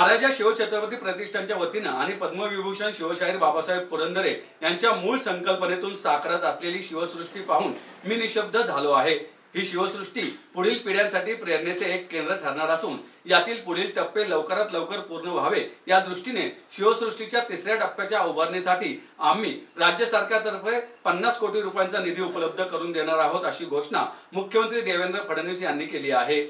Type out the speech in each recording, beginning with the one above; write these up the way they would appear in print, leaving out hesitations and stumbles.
महाराजा शिवछत्रपती प्रतिष्ठानच्या वतीने आणि पद्मविभूषण शिवशाहीर बाबासाहेब पुरंदरे यांच्या मूळ संकल्पनेतून साकारत असलेली शिवसृष्टी पाहून मी निशब्द झालो आहे। ही शिवसृष्टी पुढील पिढ्यांसाठी प्रेरणेचे एक केंद्र ठरणार असून यातील पुढील टप्पे लवकरात लवकर पूर्ण व्हावे या दृष्टीने शिवसृष्टीच्या तिसऱ्या टप्प्याच्या उभारणीसाठी आम्ही राज्य सरकारतर्फे 50 कोटी रुपयांचा निधी उपलब्ध करून देणार आहोत अशी घोषणा मुख्यमंत्री देवेंद्र फडणवीस यांनी केली आहे।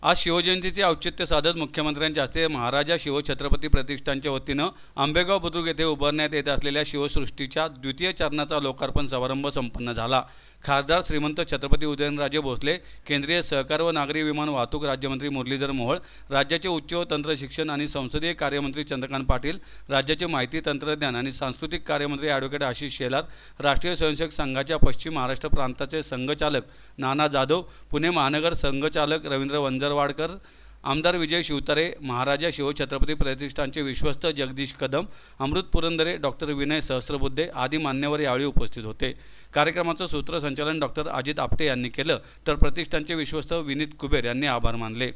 आज शिवजयंतीचे औचित्य साधत मुख्यमंत्र्यांच्या हस्ते महाराजा शिवछत्रपती प्रतिष्ठानच्या वतीने आंबेगाव बुद्रुक येथे उभारण्यात येत असलेल्या शिवसृष्टीच्या द्वितीय चरणाचा लोकार्पण समारंभ संपन्न झाला। खासदार श्रीमंत छत्रपती उदयनराजे भोसले, केंद्रीय सहकार व नागरी विमान वाहतूक राज्यमंत्री मुरलीधर मोहोळ, राज्याचे उच्च व तंत्र शिक्षण आणि संसदीय कार्यमंत्री चंद्रकांत पाटील, राज्याचे माहिती तंत्रज्ञान आणि सांस्कृतिक कार्यमंत्री ॲडव्होकेट आशिष शेलार, राष्ट्रीय स्वयंसेवक संघाच्या पश्चिम महाराष्ट्र प्रांताचे संघचालक नाना जाधव, पुणे महानगर संघचालक रवींद्र वंजरवाडकर, आमदार विजय शिवतारे, महाराजा शिवछत्रपती प्रतिष्ठानचे विश्वस्त जगदीश कदम, अमृत पुरंदरे, डॉक्टर विनय सहस्त्रबुद्धे आदी मान्यवर यावेळी उपस्थित होते। कार्यक्रमाचं सूत्रसंचालन डॉक्टर अजित आपटे यांनी केलं तर प्रतिष्ठानचे विश्वस्त विनीत कुबेर यांनी आभार मानले।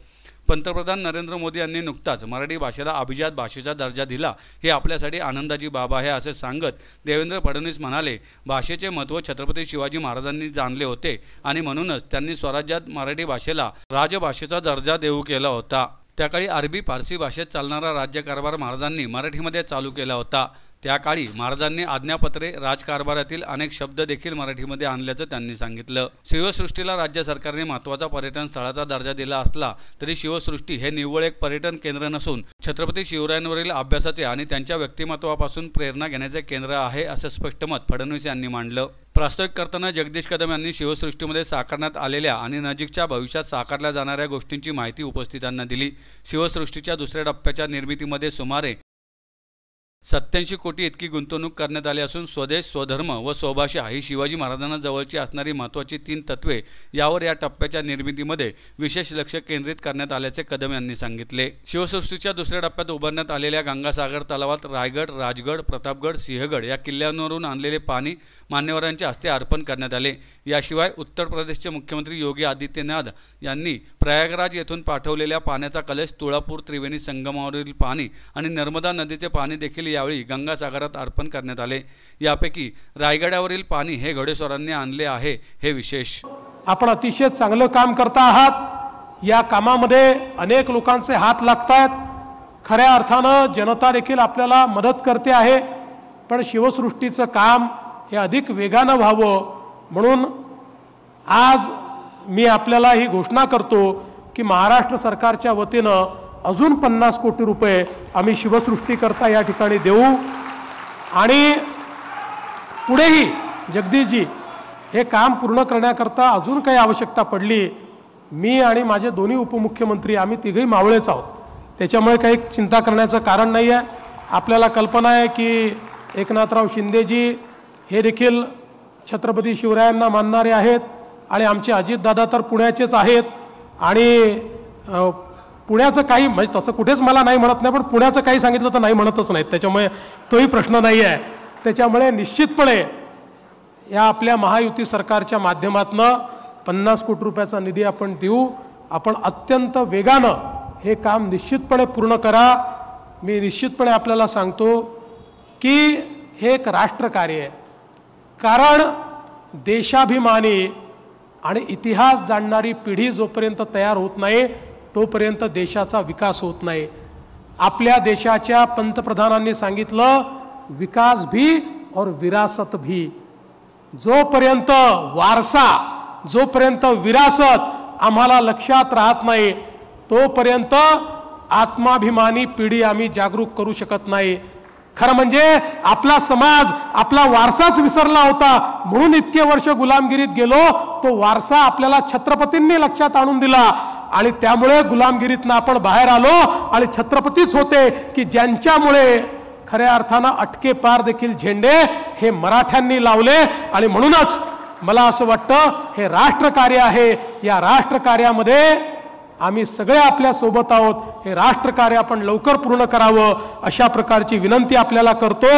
पंतप्रधान नरेंद्र मोदी यांनी नुकताच मराठी भाषेला अभिजात भाषेचा दर्जा दिला, हे आपल्यासाठी आनंदाची बाब आहे असे सांगत देवेंद्र फडणवीस म्हणाले, भाषेचे महत्त्व छत्रपती शिवाजी महाराजांनी जाणले होते आणि म्हणूनच त्यांनी स्वराज्यात मराठी भाषेला राजभाषेचा दर्जा देऊ केला होता। त्याकाळी अरबी फारसी भाषेत चालणारा राज्यकारभार महाराजांनी मराठीमध्ये चालू केला होता। त्या काळी महाराजांनी आज्ञापत्रे, राजकारभारातील अनेक शब्द देखील मराठीमध्ये आणल्याचं त्यांनी सांगितलं। शिवसृष्टीला राज्य सरकारने महत्त्वाचा पर्यटन स्थळाचा दर्जा दिला असला तरी शिवसृष्टी हे निव्वळ एक पर्यटन केंद्र नसून छत्रपती शिवरायांवरील अभ्यासाचे आणि त्यांच्या व्यक्तिमत्वापासून प्रेरणा घेण्याचे केंद्र आहे असं स्पष्ट मत फडणवीस यांनी मांडलं। प्रास्ताविक करताना जगदीश कदम यांनी शिवसृष्टीमध्ये साकारण्यात आलेल्या आणि नजीकच्या भविष्यात साकारल्या जाणाऱ्या गोष्टींची माहिती उपस्थितांना दिली। शिवसृष्टीच्या दुसऱ्या टप्प्याच्या निर्मितीमध्ये सुमारे 87 कोटी इतकी गुंतवणूक करण्यात आली असून स्वदेश, स्वधर्म व स्वभाषा ही शिवाजी महाराजांना जवळची असणारी महत्त्वाची 3 तत्वे यावर या टप्प्याच्या निर्मितीमध्ये विशेष लक्ष केंद्रित करण्यात आल्याचे कदम यांनी सांगितले। शिवसृष्टीच्या दुसऱ्या टप्प्यात उभारण्यात आलेल्या गंगासागर तलावात रायगड, राजगड, प्रतापगड, सिंहगड या किल्ल्यांवरून आणलेले पाणी मान्यवरांच्या हस्ते अर्पण करण्यात आले। याशिवाय उत्तर प्रदेशचे मुख्यमंत्री योगी आदित्यनाथ यांनी प्रयागराज येथून पाठवलेल्या पाण्याचा कलश, तुळापूर त्रिवेणी संगमावरील पाणी आणि नर्मदा नदीचे पाणी देखील यावेळी गंगासागरात अर्पण करण्यात आले। यापैकी रायगडावरील पाणी हे घोडेस्वारांनी आणले आहे, हे विशेष। आपण अतिशय चांगलं काम करता आहात। या कामामध्ये अनेक लोकांचे हात लागतात। खऱ्या अर्थानं जनता देखील आपल्याला मदत करते आहे, पण शिवसृष्टीचं काम हे अधिक वेगानं व्हावं म्हणून आज मी आपल्याला ही घोषणा करतो की महाराष्ट्र सरकारच्या वतीनं अजून 50 कोटी रुपये आम्ही शिवसृष्टी करता या ठिकाणी देऊ आणि पुढेही जगदीशजी हे काम पूर्ण करण्याकरता अजून काही आवश्यकता पडली, मी आणि माझे दोन्ही उपमुख्यमंत्री आम्ही तिघही मावळेच आहोत, त्याच्यामुळे काही चिंता करण्याचं कारण नाही आहे। आपल्याला कल्पना आहे की एकनाथराव शिंदेजी हे देखील छत्रपती शिवरायांना मानणारे आहेत आणि आमचे अजितदादा तर पुण्याचेच आहेत आणि पुण्याचं काही म्हणजे तसं कुठेच मला नाही म्हणत नाही, पण पुण्याचं काही सांगितलं तर नाही म्हणतच नाहीत, त्याच्यामुळे तोही प्रश्न नाही आहे। त्याच्यामुळे निश्चितपणे या आपल्या महायुती सरकारच्या माध्यमातून 50 कोटी रुपयाचा निधी आपण देऊ। आपण अत्यंत वेगानं हे काम निश्चितपणे पूर्ण करा। मी निश्चितपणे आपल्याला सांगतो की हे एक राष्ट्रकार्य आहे, कारण देशाभिमानी आणि इतिहास जाणणारी पिढी जोपर्यंत तयार होत नाही तोपर्यंत देशाचा विकास होत नाही। आपल्या देशाच्या पंतप्रधानांनी सांगितलं, विकास भी और विरासत भी। जोपर्यंत वारसा, जोपर्यंत विरासत आम्हाला लक्षात राहत नाही तोपर्यंत आत्माभिमानी पिढी आम्ही जागरूक करू शकत नाही। खरं म्हणजे आपला समाज आपला वारसाच विसरला होता म्हणून इतके वर्ष गुलामगिरीत गेलो। तो वारसा आपल्याला छत्रपतींनी लक्षात आणून दिला आणि त्यामुळे गुलामगिरीतनं आपण बाहेर आलो आणि छत्रपतीच होते की ज्यांच्यामुळे खऱ्या अर्थानं अटके पार देखील झेंडे हे मराठ्यांनी लावले। आणि म्हणूनच मला असं वाटतं हे राष्ट्रकार्य आहे, या राष्ट्रकार्यामध्ये आम्ही सगळे आपल्या सोबत आहोत। हे राष्ट्रकार्य आपण लवकर पूर्ण करावं अशा प्रकारची विनंती आपल्याला करतो।